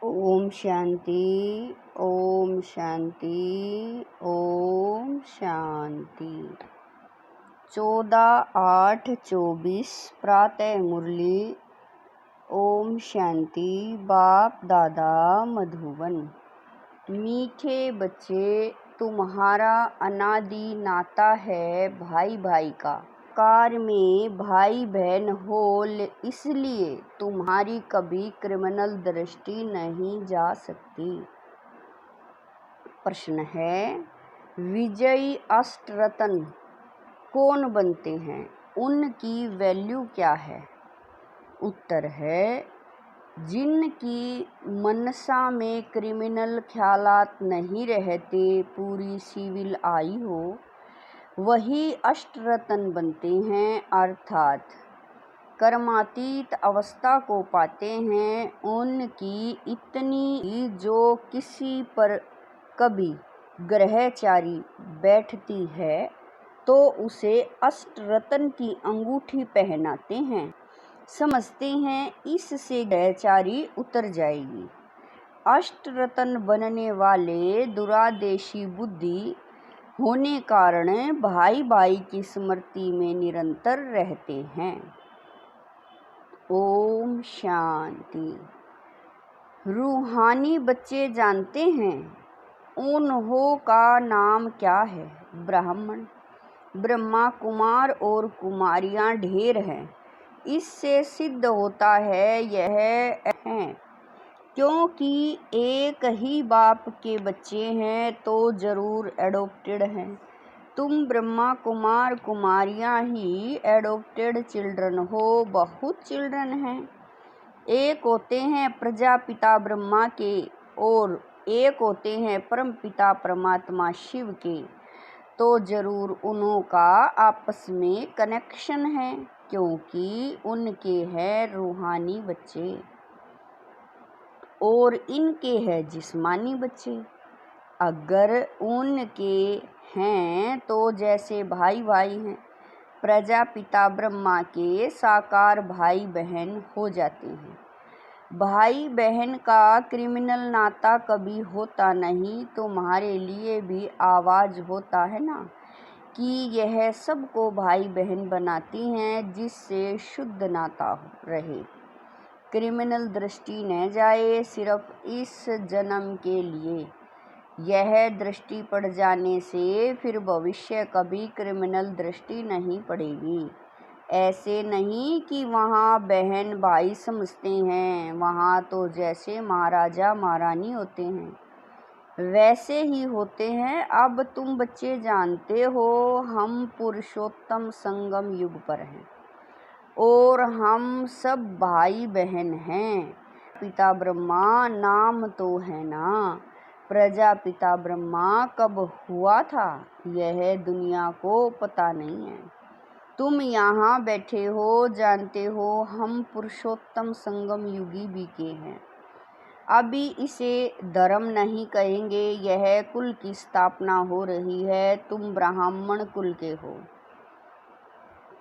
ओम शांति। ओम शांति। ओम शांति। 14/8/24 प्रातः मुरली। ओम शांति। बाप दादा मधुबन। मीठे बच्चे, तुम्हारा अनादि नाता है भाई भाई का। कार में भाई बहन हो, इसलिए तुम्हारी कभी क्रिमिनल दृष्टि नहीं जा सकती। प्रश्न है, विजयी अष्टरत्न कौन बनते हैं, उनकी वैल्यू क्या है? उत्तर है, जिनकी मनसा में क्रिमिनल ख्यालात नहीं रहते, पूरी सिविल आई हो, वही अष्टरत्न बनते हैं, अर्थात कर्मातीत अवस्था को पाते हैं। उनकी इतनी जो किसी पर कभी ग्रहचारी बैठती है तो उसे अष्टरत्न की अंगूठी पहनाते हैं, समझते हैं इससे ग्रहचारी उतर जाएगी। अष्टरत्न बनने वाले दुरादेशी बुद्धि होने कारण भाई भाई की स्मृति में निरंतर रहते हैं। ओम शांति। रूहानी बच्चे जानते हैं उन्हों का नाम क्या है? ब्राह्मण। ब्रह्मा कुमार और कुमारियां ढेर हैं। इससे सिद्ध होता है यह है, क्योंकि एक ही बाप के बच्चे हैं तो जरूर एडॉप्टेड हैं। तुम ब्रह्मा कुमार कुमारियां ही एडॉप्टेड चिल्ड्रन हो। बहुत चिल्ड्रन हैं। एक होते हैं प्रजापिता ब्रह्मा के और एक होते हैं परम पिता परमात्मा शिव के, तो जरूर उन्हों का आपस में कनेक्शन है, क्योंकि उनके हैं रूहानी बच्चे और इनके हैं जिस्मानी बच्चे। अगर उनके हैं तो जैसे भाई भाई हैं, प्रजापिता ब्रह्मा के साकार भाई बहन हो जाते हैं। भाई बहन का क्रिमिनल नाता कभी होता नहीं। तुम्हारे लिए भी आवाज होता है ना कि यह सबको भाई बहन बनाती हैं, जिससे शुद्ध नाता रहे, क्रिमिनल दृष्टि न जाए। सिर्फ इस जन्म के लिए यह दृष्टि पड़ जाने से फिर भविष्य कभी क्रिमिनल दृष्टि नहीं पड़ेगी। ऐसे नहीं कि वहाँ बहन भाई समझते हैं, वहाँ तो जैसे महाराजा महारानी होते हैं वैसे ही होते हैं। अब तुम बच्चे जानते हो हम पुरुषोत्तम संगम युग पर हैं और हम सब भाई बहन हैं। पिता ब्रह्मा नाम तो है ना, प्रजापिता ब्रह्मा कब हुआ था यह दुनिया को पता नहीं है। तुम यहाँ बैठे हो, जानते हो हम पुरुषोत्तम संगम युगी भी के हैं। अभी इसे धर्म नहीं कहेंगे, यह कुल की स्थापना हो रही है। तुम ब्राह्मण कुल के हो।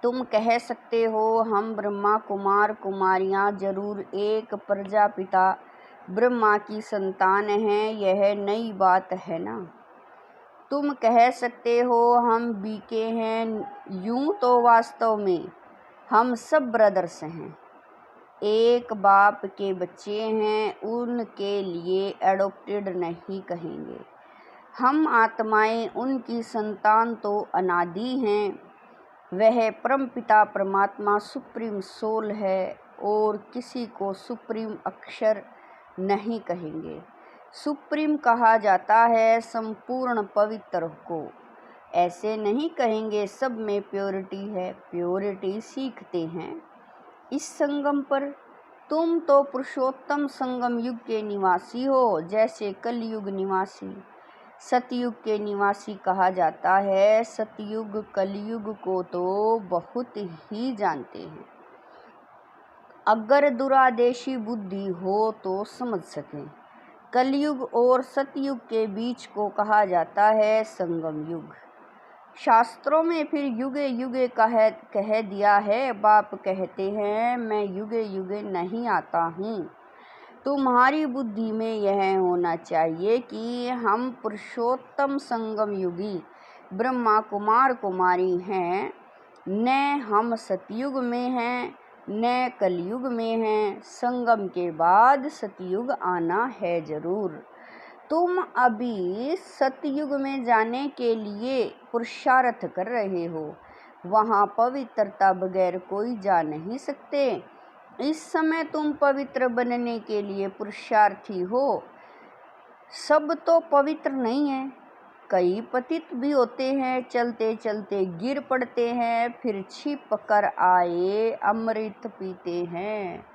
तुम कह सकते हो हम ब्रह्मा कुमार कुमारियां जरूर एक प्रजापिता ब्रह्मा की संतान हैं, यह नई बात है ना। तुम कह सकते हो हम बीके हैं, यूं तो वास्तव में हम सब ब्रदर्स हैं, एक बाप के बच्चे हैं। उनके लिए एडॉप्टेड नहीं कहेंगे। हम आत्माएं उनकी संतान तो अनादि हैं। वह परम पिता परमात्मा सुप्रीम सोल है और किसी को सुप्रीम अक्षर नहीं कहेंगे। सुप्रीम कहा जाता है संपूर्ण पवित्र को, ऐसे नहीं कहेंगे सब में प्योरिटी है। प्योरिटी सीखते हैं इस संगम पर। तुम तो पुरुषोत्तम संगम युग के निवासी हो, जैसे कलयुग निवासी सतयुग के निवासी कहा जाता है। सतयुग कलयुग को तो बहुत ही जानते हैं। अगर दुरादेशी बुद्धि हो तो समझ सकें। कलयुग और सतयुग के बीच को कहा जाता है संगम युग। शास्त्रों में फिर युगे युगे कह दिया है। बाप कहते हैं मैं युगे युगे नहीं आता हूँ, तुम्हारी बुद्धि में यह होना चाहिए कि हम पुरुषोत्तम संगम युगी ब्रह्मा कुमार कुमारी हैं, न हम सतयुग में हैं न कलयुग में हैं। संगम के बाद सतयुग आना है जरूर। तुम अभी सतयुग में जाने के लिए पुरुषार्थ कर रहे हो, वहाँ पवित्रता बगैर कोई जा नहीं सकते। इस समय तुम पवित्र बनने के लिए पुरुषार्थी हो। सब तो पवित्र नहीं है, कई पतित भी होते हैं, चलते चलते गिर पड़ते हैं, फिर छिप कर आए अमृत पीते हैं।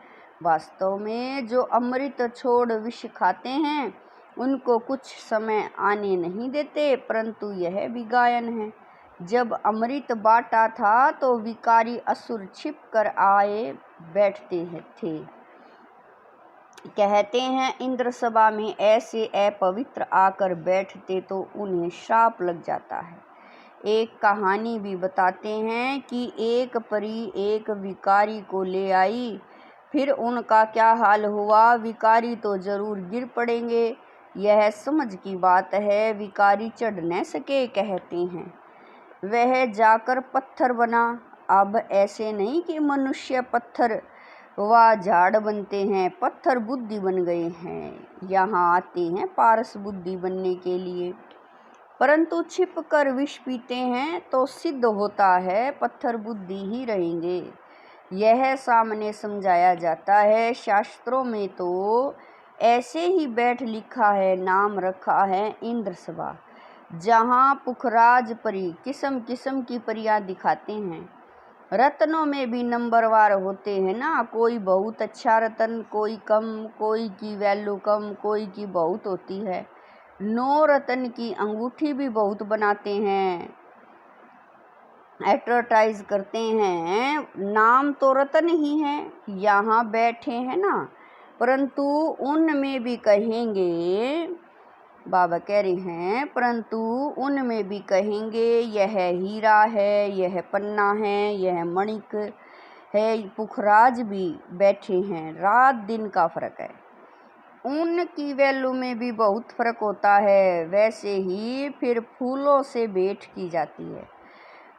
वास्तव में जो अमृत छोड़ विष खाते हैं उनको कुछ समय आने नहीं देते, परंतु यह भी गायन है। जब अमृत बांटा था तो विकारी असुर छिप कर आए बैठते थे। कहते हैं इंद्र सभा में ऐसे अपवित्र आकर बैठते तो उन्हें श्राप लग जाता है। एक कहानी भी बताते हैं कि एक परी एक विकारी को ले आई, फिर उनका क्या हाल हुआ। विकारी तो जरूर गिर पड़ेंगे, यह समझ की बात है। विकारी चढ़ न सके, कहते हैं वह जाकर पत्थर बना। अब ऐसे नहीं कि मनुष्य पत्थर व झाड़ बनते हैं, पत्थर बुद्धि बन गए हैं। यहाँ आते हैं पारस बुद्धि बनने के लिए, परंतु छिप कर विष पीते हैं तो सिद्ध होता है पत्थर बुद्धि ही रहेंगे। यह सामने समझाया जाता है। शास्त्रों में तो ऐसे ही बैठ लिखा है, नाम रखा है इंद्र सभा, जहाँ पुखराज परी किस्म किस्म की परियां दिखाते हैं। रत्नों में भी नंबरवार होते हैं ना, कोई बहुत अच्छा रतन, कोई कम, कोई की वैल्यू कम, कोई की बहुत होती है। 9 रतन की अंगूठी भी बहुत बनाते हैं, एडवर्टाइज करते हैं, नाम तो रतन ही है, यहाँ बैठे हैं ना, परंतु उनमें भी कहेंगे, बाबा कह रहे हैं, परंतु उनमें भी कहेंगे यह हीरा है, यह पन्ना है, यह मणिक है। पुखराज भी बैठे हैं, रात दिन का फर्क है, उनकी वैल्यू में भी बहुत फर्क होता है। वैसे ही फिर फूलों से भेंट की जाती है,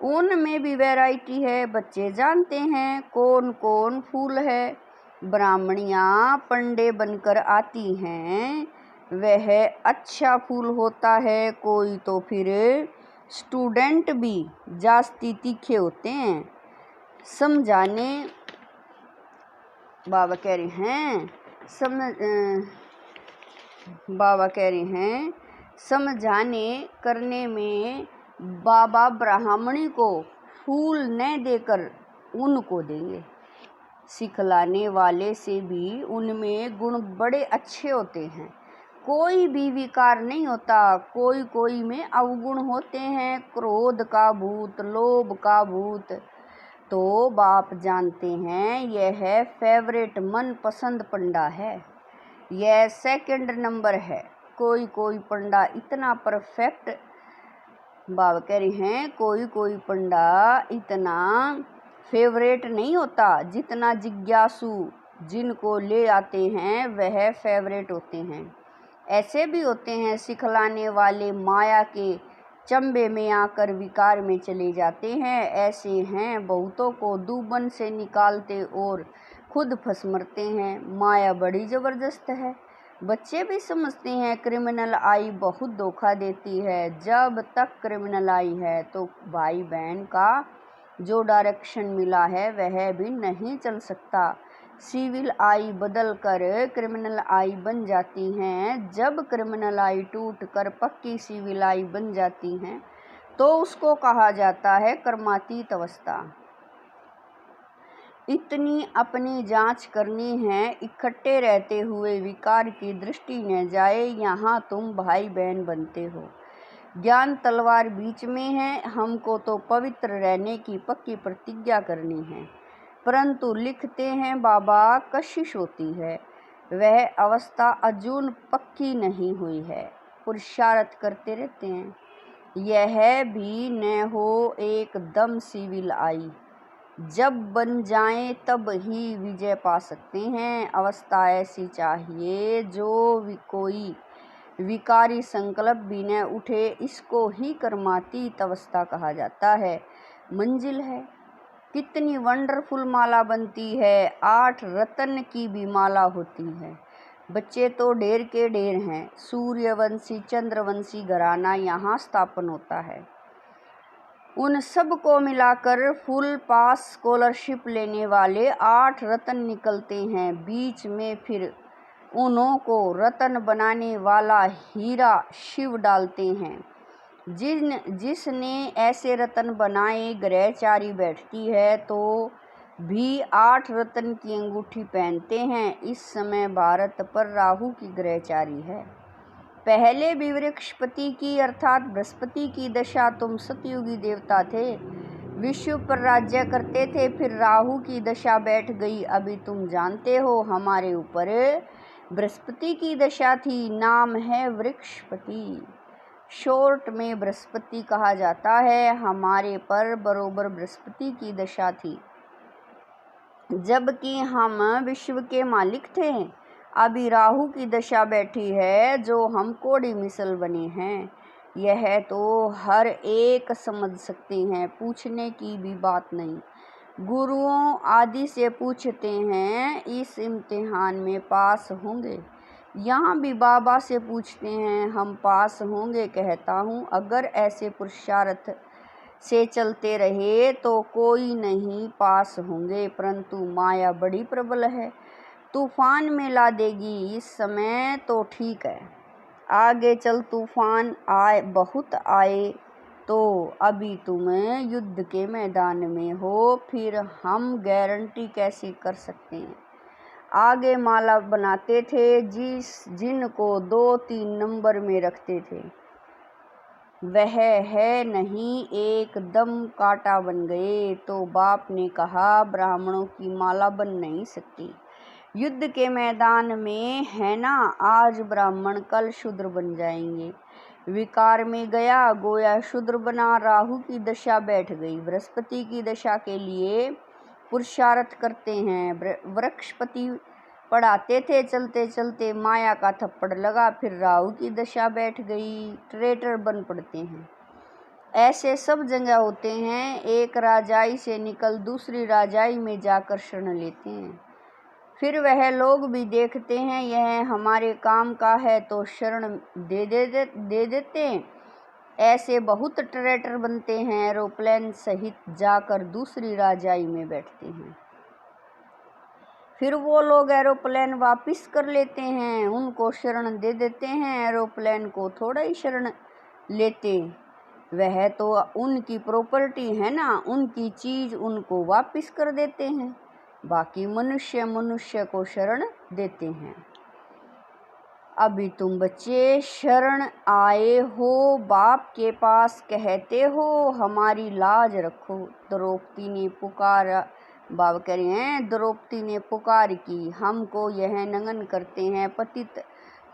उनमें भी वैरायटी है। बच्चे जानते हैं कौन कौन फूल है। ब्राह्मणियाँ पंडे बनकर आती हैं, वह अच्छा फूल होता है। कोई तो फिर स्टूडेंट भी जास्ती तीखे होते हैं। समझाने बाबा कह रहे हैं बाबा कह रहे हैं समझाने करने में बाबा ब्राह्मणी को फूल न देकर उनको देंगे। सिखलाने वाले से भी उनमें गुण बड़े अच्छे होते हैं, कोई भी विकार नहीं होता। कोई कोई में अवगुण होते हैं, क्रोध का भूत, लोभ का भूत। तो बाप जानते हैं यह फेवरेट मनपसंद पंडा है, यह सेकंड नंबर है। कोई कोई पंडा इतना परफेक्ट, बाबा कह रहे हैं कोई कोई पंडा इतना फेवरेट नहीं होता जितना जिज्ञासु जिनको ले आते हैं वह फेवरेट होते हैं। ऐसे भी होते हैं सिखलाने वाले माया के चंबे में आकर विकार में चले जाते हैं। ऐसे हैं बहुतों को दूबन से निकालते और खुद फंस मरते हैं। माया बड़ी ज़बरदस्त है, बच्चे भी समझते हैं क्रिमिनल आई बहुत धोखा देती है। जब तक क्रिमिनल आई है तो भाई बहन का जो डायरेक्शन मिला है वह भी नहीं चल सकता। सिविल आई बदल कर क्रिमिनल आई बन जाती हैं। जब क्रिमिनल आई टूट कर पक्की सिविल आई बन जाती हैं तो उसको कहा जाता है कर्मातीत अवस्था। इतनी अपनी जांच करनी है, इकट्ठे रहते हुए विकार की दृष्टि न जाए। यहाँ तुम भाई बहन बनते हो, ज्ञान तलवार बीच में है। हमको तो पवित्र रहने की पक्की प्रतिज्ञा करनी है, परंतु लिखते हैं बाबा कशिश होती है, वह अवस्था अजून पक्की नहीं हुई है। पुरुषार्थ करते रहते हैं, यह भी न हो एकदम सिविल आई। जब बन जाएं तब ही विजय पा सकते हैं। अवस्था ऐसी चाहिए जो कोई विकारी संकल्प भी न उठे, इसको ही कर्मातीत अवस्था कहा जाता है। मंजिल है, कितनी वंडरफुल माला बनती है, 8 रत्न की भी माला होती है। बच्चे तो ढेर के ढेर हैं। सूर्यवंशी चंद्रवंशी घराना यहाँ स्थापन होता है। उन सब को मिलाकर फुल पास स्कॉलरशिप लेने वाले 8 रत्न निकलते हैं। बीच में फिर उन्हों को रत्न बनाने वाला हीरा शिव डालते हैं। जिसने ऐसे रत्न बनाए, ग्रहचारी बैठती है तो भी 8 रत्न की अंगूठी पहनते हैं। इस समय भारत पर राहु की ग्रहचारी है। पहले भी वृक्षपति की अर्थात बृहस्पति की दशा, तुम सतयुगी देवता थे, विश्व पर राज्य करते थे, फिर राहु की दशा बैठ गई। अभी तुम जानते हो हमारे ऊपर बृहस्पति की दशा थी, नाम है वृक्षपति, शॉर्ट में बृहस्पति कहा जाता है। हमारे पर बरोबर बृहस्पति की दशा थी, जबकि हम विश्व के मालिक थे। अभी राहु की दशा बैठी है, जो हम कोड़ी मिसल बने हैं। यह तो हर एक समझ सकते हैं, पूछने की भी बात नहीं। गुरुओं आदि से पूछते हैं, इस इम्तिहान में पास होंगे? यहाँ भी बाबा से पूछते हैं, हम पास होंगे? कहता हूँ, अगर ऐसे पुरुषार्थ से चलते रहे तो कोई नहीं पास होंगे, परंतु माया बड़ी प्रबल है, तूफान में ला देगी। इस समय तो ठीक है, आगे चल तूफान आए, बहुत आए तो अभी तुम युद्ध के मैदान में हो, फिर हम गारंटी कैसे कर सकते हैं। आगे माला बनाते थे, जिनको 2-3 नंबर में रखते थे, वह है नहीं, एकदम कांटा बन गए। तो बाप ने कहा, ब्राह्मणों की माला बन नहीं सकती। युद्ध के मैदान में है ना, आज ब्राह्मण कल शूद्र बन जाएंगे। विकार में गया, गोया शूद्र बना, राहु की दशा बैठ गई। बृहस्पति की दशा के लिए पुरुषार्थ करते हैं। वृक्षपति पढ़ाते थे, चलते चलते माया का थप्पड़ लगा, फिर राहु की दशा बैठ गई, ट्रेटर बन पड़ते हैं। ऐसे सब जगह होते हैं। एक राजाई से निकल दूसरी राजाई में जाकर शरण लेते हैं, फिर वह लोग भी देखते हैं यह हमारे काम का है तो शरण दे देते हैं। ऐसे बहुत ट्रेटर बनते हैं, एरोप्लेन सहित जाकर दूसरी राजाई में बैठते हैं, फिर वो लोग एरोप्लेन वापस कर लेते हैं, उनको शरण दे देते हैं, एरोप्लेन को थोड़ा ही शरण लेते, वह तो उनकी प्रॉपर्टी है ना, उनकी चीज उनको वापस कर देते हैं। बाकी मनुष्य को शरण देते हैं। अभी तुम बच्चे शरण आए हो बाप के पास, कहते हो हमारी लाज रखो। द्रौपदी ने पुकारा, बाबा कह रहे हैं, द्रौपदी ने पुकार की, हमको यह नंगन करते हैं, पतित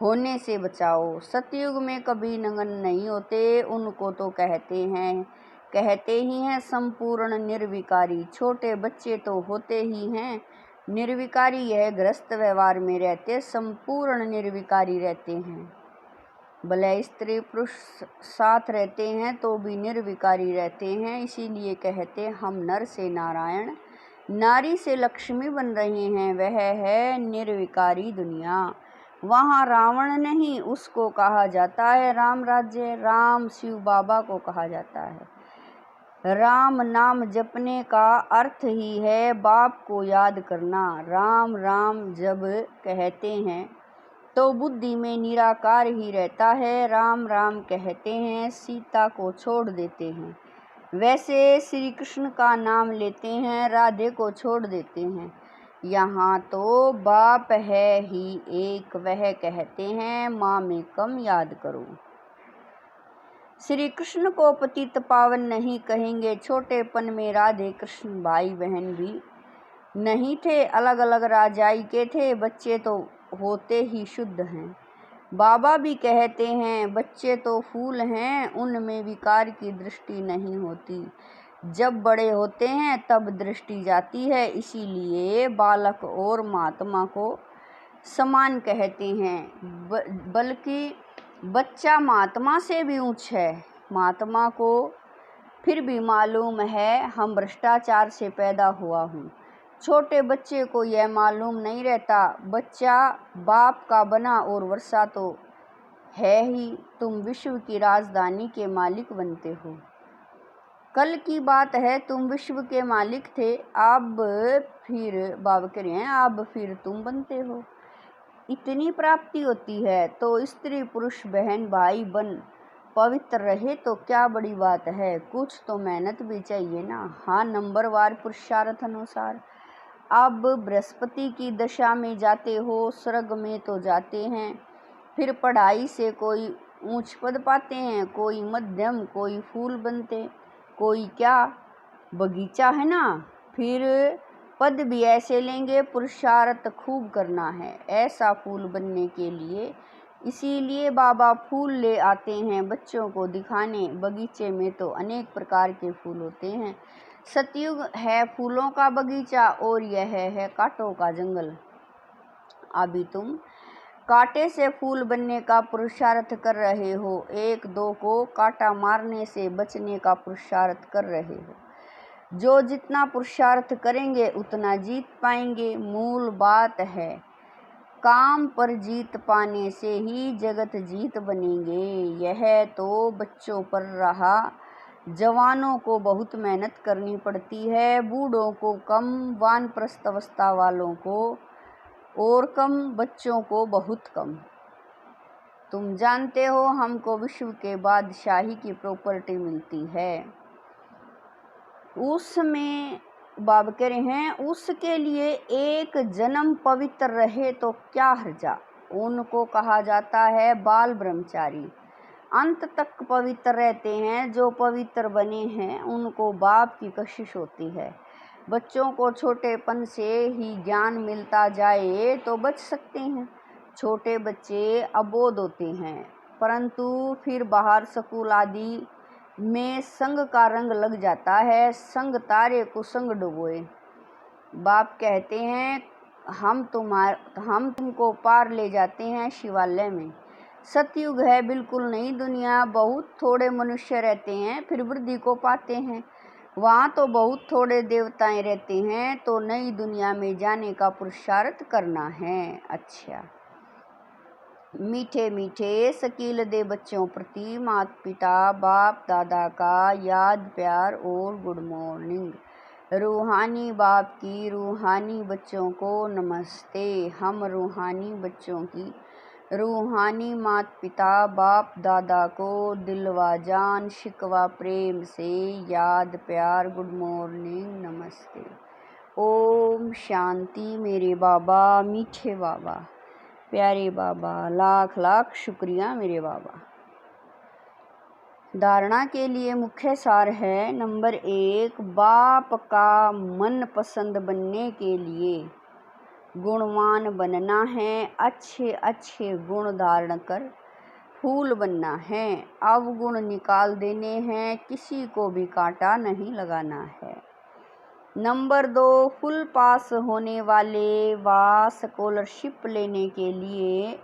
होने से बचाओ। सतयुग में कभी नंगन नहीं होते, उनको तो कहते ही हैं संपूर्ण निर्विकारी। छोटे बच्चे तो होते ही हैं निर्विकारी, यह गृहस्थ व्यवहार में रहते संपूर्ण निर्विकारी रहते हैं। भले स्त्री पुरुष साथ रहते हैं तो भी निर्विकारी रहते हैं। इसीलिए कहते हम नर से नारायण, नारी से लक्ष्मी बन रहे हैं। वह है निर्विकारी दुनिया। वहाँ रावण नहीं, उसको कहा जाता है राम राज्य। राम शिव बाबा को कहा जाता है। राम नाम जपने का अर्थ ही है बाप को याद करना। राम राम जब कहते हैं तो बुद्धि में निराकार ही रहता है। राम राम कहते हैं, सीता को छोड़ देते हैं। वैसे श्री कृष्ण का नाम लेते हैं, राधे को छोड़ देते हैं। यहाँ तो बाप है ही एक, वह कहते हैं माँ में कम याद करो। श्री कृष्ण को पतित पावन नहीं कहेंगे। छोटेपन में राधे कृष्ण भाई बहन भी नहीं थे, अलग अलग राजाई के थे। बच्चे तो होते ही शुद्ध हैं। बाबा भी कहते हैं बच्चे तो फूल हैं, उनमें विकार की दृष्टि नहीं होती। जब बड़े होते हैं तब दृष्टि जाती है, इसीलिए बालक और महात्मा को समान कहते हैं। बल्कि बच्चा महात्मा से भी ऊंच है। महात्मा को फिर भी मालूम है हम भ्रष्टाचार से पैदा हुआ हूँ। छोटे बच्चे को यह मालूम नहीं रहता। बच्चा बाप का बना और वर्षा तो है ही, तुम विश्व की राजधानी के मालिक बनते हो। कल की बात है, तुम विश्व के मालिक थे, अब फिर बाबा कह रहे हैं अब फिर तुम बनते हो। इतनी प्राप्ति होती है तो स्त्री पुरुष बहन भाई बन पवित्र रहे तो क्या बड़ी बात है। कुछ तो मेहनत भी चाहिए ना। हाँ, नंबरवार पुरुषार्थ अनुसार। अब बृहस्पति की दशा में जाते हो, स्वर्ग में तो जाते हैं, फिर पढ़ाई से कोई ऊंच पद पाते हैं, कोई मध्यम, कोई फूल बनते, कोई क्या बगीचा है ना। फिर पद भी ऐसे लेंगे। पुरुषार्थ खूब करना है ऐसा फूल बनने के लिए। इसीलिए बाबा फूल ले आते हैं बच्चों को दिखाने। बगीचे में तो अनेक प्रकार के फूल होते हैं। सतयुग है फूलों का बगीचा और यह है कांटों का जंगल। अभी तुम कांटे से फूल बनने का पुरुषार्थ कर रहे हो, एक दो को कांटा मारने से बचने का पुरुषार्थ कर रहे हो। जो जितना पुरुषार्थ करेंगे उतना जीत पाएंगे। मूल बात है काम पर जीत पाने से ही जगत जीत बनेंगे। यह तो बच्चों पर रहा। जवानों को बहुत मेहनत करनी पड़ती है, बूढ़ों को कम, वानप्रस्थ अवस्था वालों को और कम, बच्चों को बहुत कम। तुम जानते हो हमको विश्व के बादशाही की प्रॉपर्टी मिलती है। उसमें बाब कह रहे हैं उसके लिए एक जन्म पवित्र रहे तो क्या हर्जा। उनको कहा जाता है बाल ब्रह्मचारी। अंत तक पवित्र रहते हैं। जो पवित्र बने हैं उनको बाप की कशिश होती है। बच्चों को छोटेपन से ही ज्ञान मिलता जाए तो बच सकते हैं। छोटे बच्चे अबोध होते हैं, परंतु फिर बाहर स्कूल आदि में संग का रंग लग जाता है। संग तारे को संग डुबोए। बाप कहते हैं हम तुमको पार ले जाते हैं शिवालय में। सतयुग है बिल्कुल नई दुनिया। बहुत थोड़े मनुष्य रहते हैं, फिर वृद्धि को पाते हैं। वहाँ तो बहुत थोड़े देवताएं रहते हैं। तो नई दुनिया में जाने का पुरुषार्थ करना है। अच्छा, मीठे मीठे शकील दे बच्चों प्रति माता पिता बाप दादा का याद प्यार और गुड मॉर्निंग। रूहानी बाप की रूहानी बच्चों को नमस्ते। हम रूहानी बच्चों की रूहानी माता पिता बाप दादा को दिलवा जान शिकवा प्रेम से याद प्यार गुड मॉर्निंग नमस्ते। ओम शांति। मेरे बाबा मीठे बाबा प्यारे बाबा, लाख लाख शुक्रिया मेरे बाबा। धारणा के लिए मुख्य सार है। नंबर 1, बाप का मन पसंद बनने के लिए गुणवान बनना है। अच्छे अच्छे गुण धारण कर फूल बनना है। अवगुण निकाल देने हैं, किसी को भी कांटा नहीं लगाना है। नंबर 2, फुल पास होने वाले व स्कॉलरशिप लेने के लिए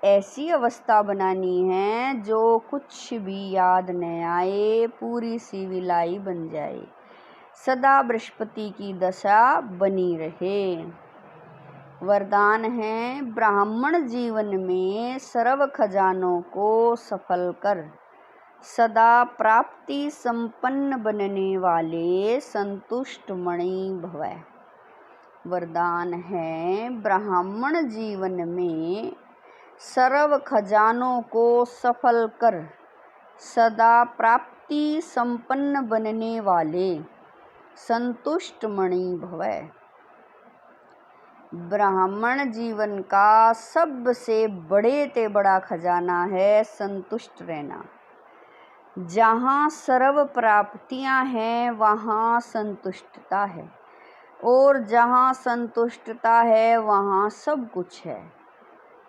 ऐसी अवस्था बनानी है जो कुछ भी याद न आए, पूरी सिविलाई बन जाए, सदा बृहस्पति की दशा बनी रहे। वरदान है ब्राह्मण जीवन में सर्व खजानों को सफल कर सदा प्राप्ति संपन्न बनने वाले संतुष्ट मणि भवै। वरदान है ब्राह्मण जीवन में सर्व खजानों को सफल कर सदा प्राप्ति संपन्न बनने वाले संतुष्ट मणि भवै। ब्राह्मण जीवन का सबसे बड़े ते बड़ा खजाना है संतुष्ट रहना। जहाँ सर्व प्राप्तियाँ हैं वहाँ संतुष्टता है, और जहाँ संतुष्टता है वहाँ सब कुछ है।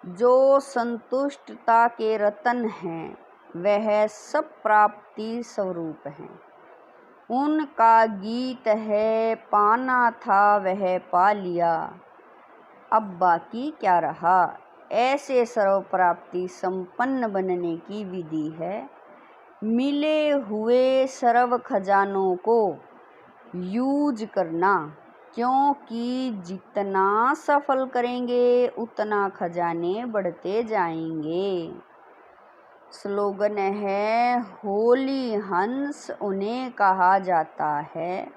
जो संतुष्टता के रतन हैं वह सब प्राप्ति स्वरूप हैं। उनका गीत है पाना था वह पा लिया, अब बाकी क्या रहा। ऐसे सर्व प्राप्ति संपन्न बनने की विधि है मिले हुए सर्व खजानों को यूज करना, क्योंकि जितना सफल करेंगे उतना खजाने बढ़ते जाएंगे। स्लोगन है होली हंस उन्हें कहा जाता है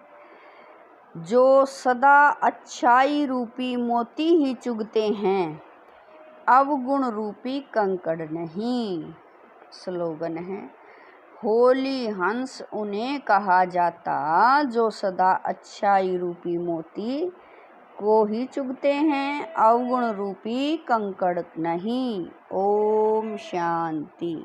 जो सदा अच्छाई रूपी मोती ही चुगते हैं, अवगुण रूपी कंकड़ नहीं। स्लोगन है होली हंस उन्हें कहा जाता जो सदा अच्छाई रूपी मोती को ही चुगते हैं, अवगुण रूपी कंकड़ नहीं। ओम शांति।